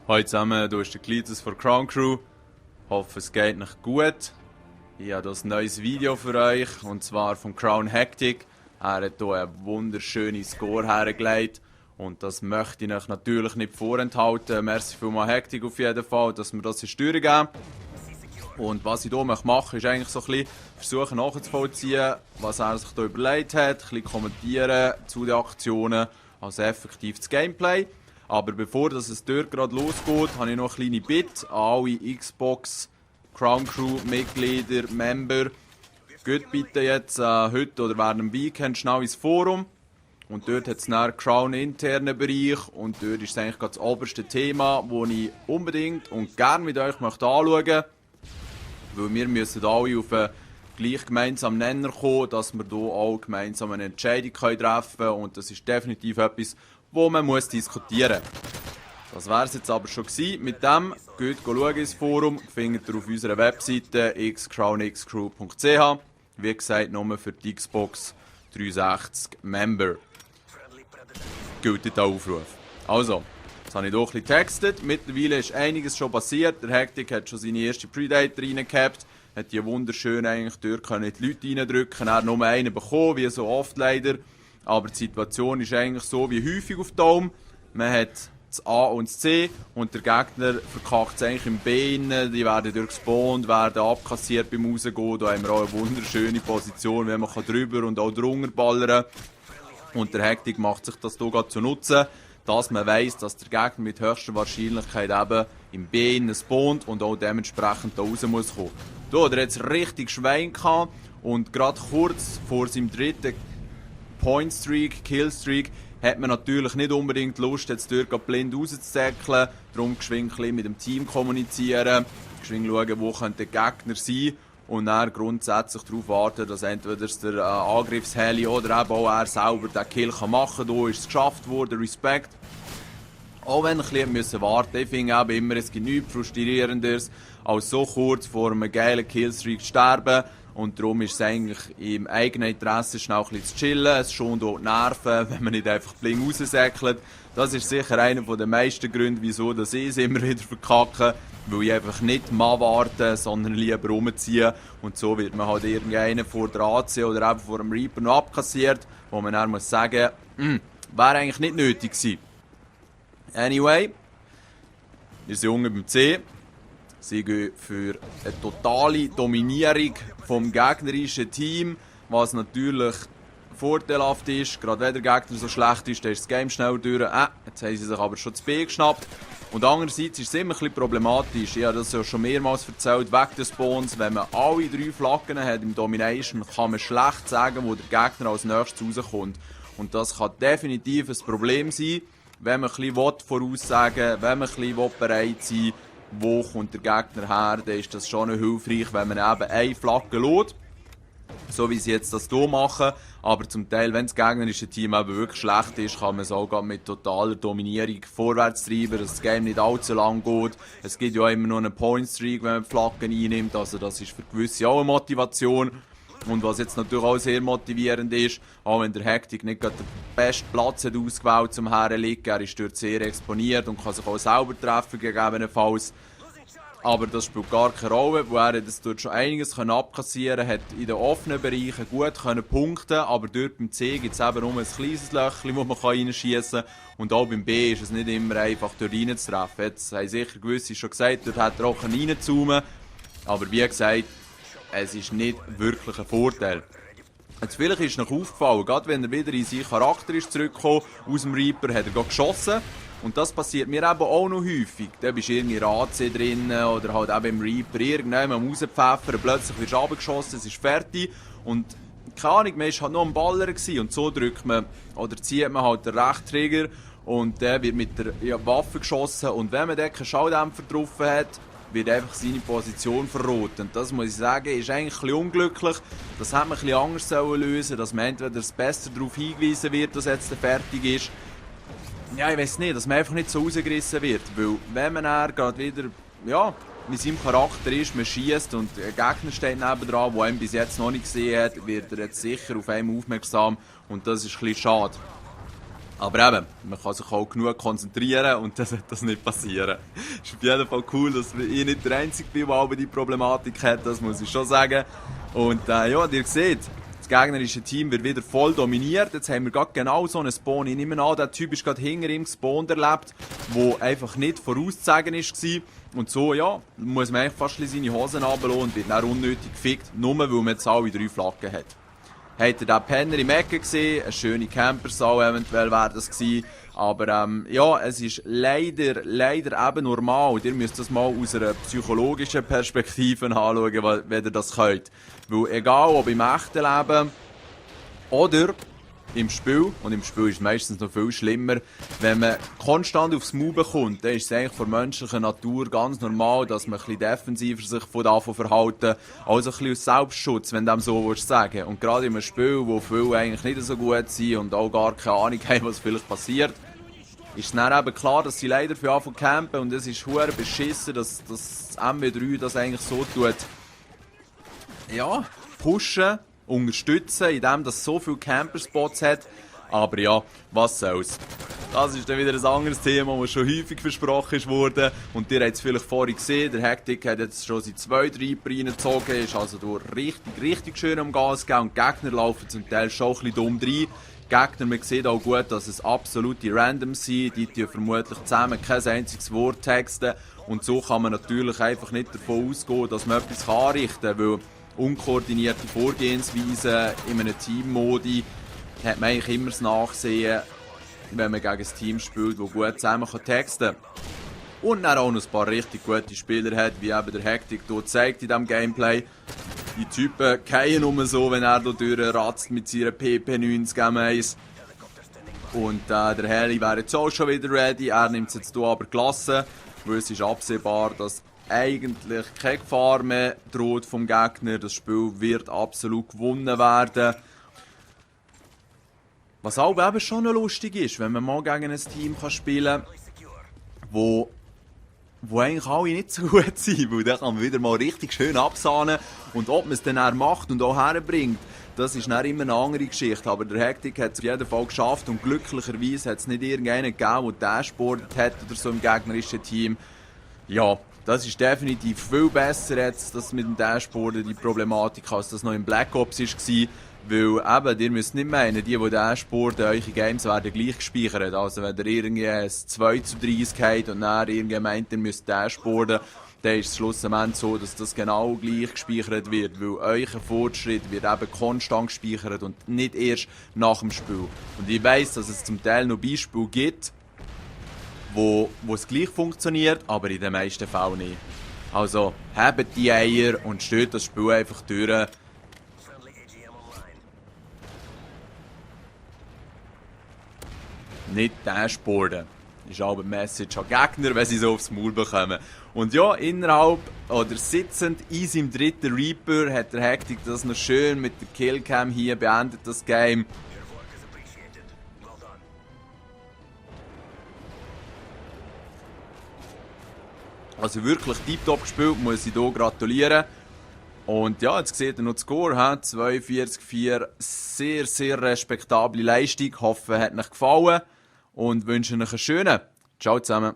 Hallo zusammen, hier ist der Klitus von Crown Crew. Ich hoffe, es geht euch gut. Ich habe hier ein neues Video für euch, und zwar von Crown Hectic. Er hat hier einen wunderschönen Score hergelegt und das möchte ich euch natürlich nicht vorenthalten. Merci vielmals Hectic auf jeden Fall, dass wir das durchgeben. Und was ich hier mache, ist eigentlich so ein bisschen versuchen nachzuvollziehen, was er sich hier überlegt hat, ein bisschen kommentieren zu den Aktionen, also effektiv das Gameplay. Aber bevor es dort gerade losgeht, habe ich noch eine kleine Bitte an alle Xbox Crown Crew Mitglieder, Member. Geht bitte jetzt heute oder während dem Weekend schnell ins Forum. Und dort hat es einen Crown internen Bereich und dort ist eigentlich das oberste Thema, das ich unbedingt und gerne mit euch anschauen möchte. Weil wir müssen alle auf einen gleich gemeinsamen Nenner kommen, dass wir hier auch gemeinsam eine Entscheidung treffen können. Und das ist definitiv etwas, wo man diskutieren muss. Das wäre es jetzt aber schon gewesen. Mit dem geht schauen ins Forum, findet ihr auf unserer Webseite xcrownxcrew.ch. Wie gesagt, nur für die Xbox 360 Member gilt der Aufruf. Also, jetzt habe ich hier ein bisschen getextet. Mittlerweile ist einiges schon passiert. Der Hectic hat schon seine erste Predator reingehabt. Hat die wunderschön eigentlich dort können die Leute reindrücken. Er hat nur einen bekommen, wie so oft leider. Aber die Situation ist eigentlich so wie häufig auf Dome. Man hat das A und das C und der Gegner verkackt es eigentlich im B. Die werden durchgespawnt, werden abkassiert beim Rausgehen. Da haben wir auch eine wunderschöne Position, wenn man drüber und auch drunter ballern kann. Und der Hectic macht sich das hier zu nutzen, dass man weiss, dass der Gegner mit höchster Wahrscheinlichkeit eben im B spawnt und auch dementsprechend da raus muss kommen. Da hat er jetzt richtig Schwein gehabt und gerade kurz vor seinem dritten Point-Streak, Kill-Streak, hat man natürlich nicht unbedingt Lust, jetzt dort blind rauszuzäckeln. Darum geschwind mit dem Team kommunizieren, geschwind schauen, wo könnte der Gegner sein und dann grundsätzlich darauf warten, dass entweder der Angriffsheli oder eben auch er selber den Kill machen kann. Da ist es geschafft worden, Respekt. Auch wenn ich ein bisschen warten musste, ich finde eben immer, es gibt nichts Frustrierenderes, als so kurz vor einem geilen Killstreak zu sterben. Und darum ist es eigentlich im eigenen Interesse, schnell ein bisschen zu chillen. Es schont auch die Nerven, wenn man nicht einfach blind raussäckelt. Das ist sicher einer der meisten Gründe, wieso ich es immer wieder verkacke. Weil ich einfach nicht mal warte, sondern lieber rumziehen. Und so wird man halt irgendeinen vor der AC oder eben vor dem Reaper noch abkassiert, wo man dann muss sagen, wäre eigentlich nicht nötig gewesen. Anyway, wir sind unten beim C. Sie gehen für eine totale Dominierung vom gegnerischen Team, was natürlich vorteilhaft ist. Gerade wenn der Gegner so schlecht ist, dann ist das Game schnell durch. Jetzt haben sie sich aber schon das B geschnappt. Und andererseits ist es immer ein bisschen problematisch. Ich habe das ja schon mehrmals erzählt, wegen des Spawns. Wenn man alle 3 Flaggen hat im Domination, kann man schlecht sagen, wo der Gegner als nächstes rauskommt. Und das kann definitiv ein Problem sein, wenn man ein bisschen voraussagen will, wenn man ein bisschen bereit sein will, wo kommt der Gegner her, dann ist das schon hilfreich, wenn man eben eine Flagge lässt. So wie sie jetzt das hier machen. Aber zum Teil, wenn das gegnerische Team eben wirklich schlecht ist, kann man es auch mit totaler Dominierung vorwärts treiben, dass das Game nicht allzu lang geht. Es gibt ja immer noch einen Point-Streak, wenn man die Flaggen einnimmt. Also das ist für gewisse auch eine Motivation. Und was jetzt natürlich auch sehr motivierend ist, auch wenn der Hectic nicht gerade den besten Platz hat ausgewählt zum Herliegen, er ist dort sehr exponiert und kann sich auch selber treffen gegebenenfalls. Aber das spielt gar keine Rolle, weil er das dort schon einiges abkassieren konnte, hat in den offenen Bereichen gut punkten, aber dort beim C gibt es eben nur ein kleines Löchchen, wo man reinschießen kann. Und auch beim B ist es nicht immer einfach, dort reinzutreffen. Jetzt haben sicher gewisse schon gesagt, dort hat er auch reinzoomen. Aber wie gesagt, es ist nicht wirklich ein Vorteil. Jetzt vielleicht ist noch aufgefallen, gerade wenn er wieder in seinen Charakter ist zurückgekommen, aus dem Reaper, hat er geschossen. Und das passiert mir eben auch noch häufig. Da bist du irgendwie in der AC drin oder halt eben im Reaper irgendwann am rauspfeffern, plötzlich wirst du runtergeschossen, es ist fertig. Und keine Ahnung, man war halt noch am Baller gewesen. Und so drückt man oder zieht man halt den Rechttrigger und der wird mit der Waffe geschossen. Und wenn man dann keinen Schalldämpfer drauf hat, wird einfach seine Position verroten. Und das muss ich sagen, ist eigentlich ein bisschen unglücklich. Das hätte man ein bisschen anders lösen sollen, dass man entweder besser darauf hingewiesen wird, dass jetzt fertig ist. Ja, ich weiß nicht, dass man einfach nicht so rausgerissen wird. Weil wenn man dann gerade wieder in seinem Charakter ist, man schießt und ein Gegner steht nebendran, der einen bis jetzt noch nicht gesehen hat, wird er jetzt sicher auf einen aufmerksam und das ist ein bisschen schade. Aber eben, man kann sich auch genug konzentrieren und dann sollte das nicht passieren. Es ist auf jeden Fall cool, dass ich nicht der Einzige bin, der aber die Problematik hat, das muss ich schon sagen. Und ja, ihr seht, das gegnerische Team wird wieder voll dominiert. Jetzt haben wir gerade genau so einen Spawn. Ich nehme an, der Typ ist gerade hinter ihm gespawnt erlebt, der einfach nicht vorauszusagen war. Und so, ja, muss man eigentlich fast seine Hosen runterlassen und wird dann unnötig gefickt, nur weil man jetzt alle 3 Flaggen hat. Habt ihr den Penner im Ecken gesehen? Eine schöne Campersau eventuell wäre das gewesen. Aber ja, es ist leider eben normal. Ihr müsst das mal aus einer psychologischen Perspektive anschauen, wenn ihr das könnt. Weil egal ob im echten Leben oder im Spiel, und im Spiel ist es meistens noch viel schlimmer, wenn man konstant aufs Maul bekommt, dann ist es eigentlich von menschlicher Natur ganz normal, dass man ein bisschen defensiver sich davon verhalten, also ein bisschen aus Selbstschutz, wenn du dem so sagen willst. Und gerade in einem Spiel, wo viele eigentlich nicht so gut sind und auch gar keine Ahnung haben, was vielleicht passiert, ist es dann eben klar, dass sie leider für Anfang campen und es ist verdammt beschissen, dass das MW3 das eigentlich so tut, ja, pushen, unterstützen, indem das so viele Camperspots hat. Aber ja, was soll's. Das ist dann wieder ein anderes Thema, das schon häufig versprochen wurde. Und ihr habt es vielleicht vorhin gesehen, der Hectic hat jetzt schon seine 2 Reaper reingezogen, ist also durch richtig schön am Gas gegeben und die Gegner laufen zum Teil schon ein bisschen dumm rein. Gegner, man sieht auch gut, dass es absolute Randoms sind, die vermutlich zusammen kein einziges Wort texten. Und so kann man natürlich einfach nicht davon ausgehen, dass man etwas anrichten kann, weil unkoordinierte Vorgehensweisen in einem Teammodi hat man eigentlich immer das Nachsehen, wenn man gegen ein Team spielt, das gut zusammen texten kann. Und dann auch noch ein paar richtig gute Spieler hat, wie eben der Hectic hier zeigt in diesem Gameplay. Die Typen fallen nur so, wenn er hier durchratzt mit seiner PP90 M1. Und der Heli wäre jetzt auch schon wieder ready, er nimmt es jetzt hier aber gelassen, weil es ist absehbar, dass eigentlich keine Gefahr mehr droht vom Gegner. Das Spiel wird absolut gewonnen werden. Was auch eben schon noch lustig ist, wenn man mal gegen ein Team spielen kann, wo eigentlich alle nicht so gut sind, weil dann kann man wieder mal richtig schön absahnen. Und ob man es dann auch macht und auch herbringt, das ist dann immer eine andere Geschichte. Aber der Hectic hat es auf jeden Fall geschafft und glücklicherweise hat es nicht irgendeinen gegeben, der dashboardet hat oder so im gegnerischen Team. Ja, das ist definitiv viel besser jetzt, das mit dem Dashboarden, die Problematik, als das noch im Black Ops war. Weil eben, ihr müsst nicht meinen, die dashboarden, eure Games werden gleich gespeichert. Also wenn ihr irgendwie ein 2:30 habt und dann irgendwie meint, ihr müsst dashboarden, dann ist es schlussendlich so, dass das genau gleich gespeichert wird. Weil euer Fortschritt wird eben konstant gespeichert und nicht erst nach dem Spiel. Und ich weiss, dass es zum Teil noch Beispiele gibt, wo es gleich funktioniert, aber in den meisten Fällen nicht. Also, habt die Eier und steht das Spiel einfach durch. Nicht dashboarden. Ist aber eine Message an Gegner, wenn sie so aufs Maul bekommen. Und ja, innerhalb oder sitzend in seinem 3. Reaper hat der Hectic das noch schön mit der Killcam hier beendet, das Game. Also wirklich tiptop gespielt, muss ich hier gratulieren. Und ja, jetzt seht ihr noch den Score, 42,4, sehr respektable Leistung. Hoffe, hat euch gefallen und wünsche euch einen schönen. Ciao zusammen.